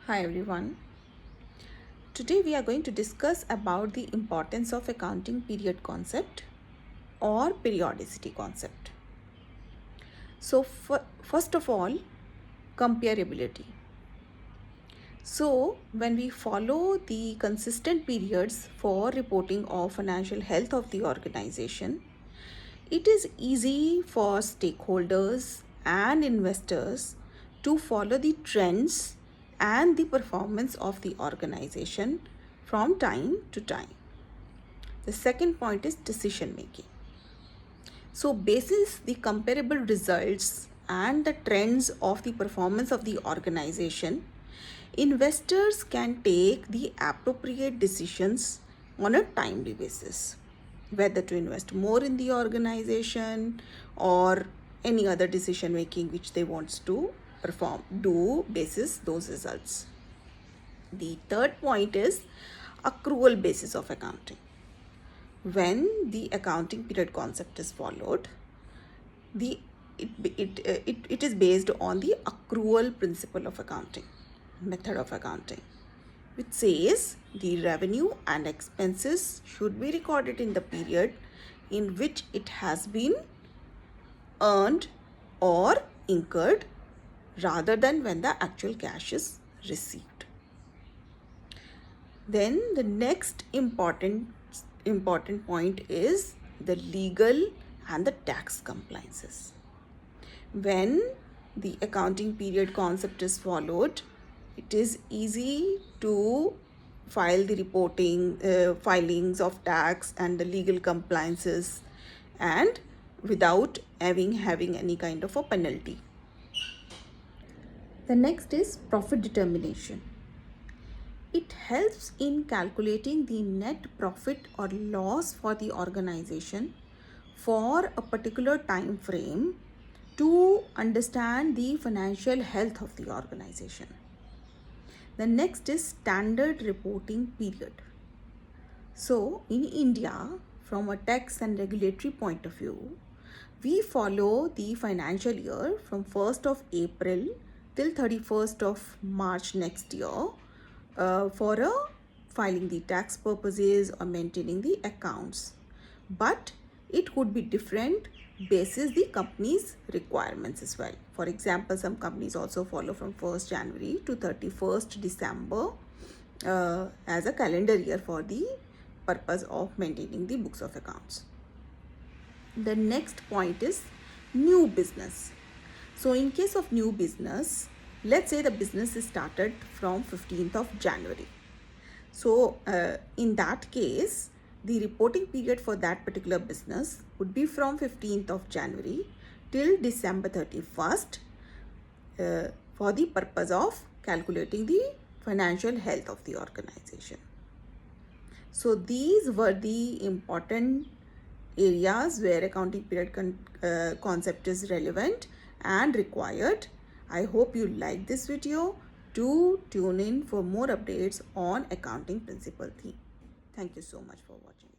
Hi everyone. Today we are going to discuss about the importance of accounting period concept or periodicity concept. So first of all, comparability. So when we follow the consistent periods for reporting of financial health of the organization, it is easy for stakeholders and investors to follow the trends and the performance of the organization from time to time. The second point is decision making. So, basis the comparable results and the trends of the performance of the organization, investors can take the appropriate decisions on a timely basis, whether to invest more in the organization or any other decision making which they want to do basis those results. The third point is accrual basis of accounting. When the accounting period concept is followed, it is based on the accrual principle of accounting, method of accounting, which says the revenue and expenses should be recorded in the period in which it has been earned or incurred rather than when the actual cash is received. Then the next important point is the legal and the tax compliances. When the accounting period concept is followed, it is easy to file the filings of tax and the legal compliances, and without having any kind of a penalty. The next is profit determination. It helps in calculating the net profit or loss for the organization for a particular time frame to understand the financial health of the organization. The next is standard reporting period. So in India, from a tax and regulatory point of view, we follow the financial year from 1st of April till 31st of March next year for filing the tax purposes or maintaining the accounts. But it could be different basis the company's requirements as well. For example, some companies also follow from 1st January to 31st December as a calendar year for the purpose of maintaining the books of accounts. The next point is new business. So in case of new business, let's say the business is started from 15th of January. So in that case, the reporting period for that particular business would be from 15th of January till December 31st for the purpose of calculating the financial health of the organization. So these were the important areas where accounting period concept is relevant and required. I hope you like this video. Do tune in for more updates on accounting principle theme. Thank you so much for watching.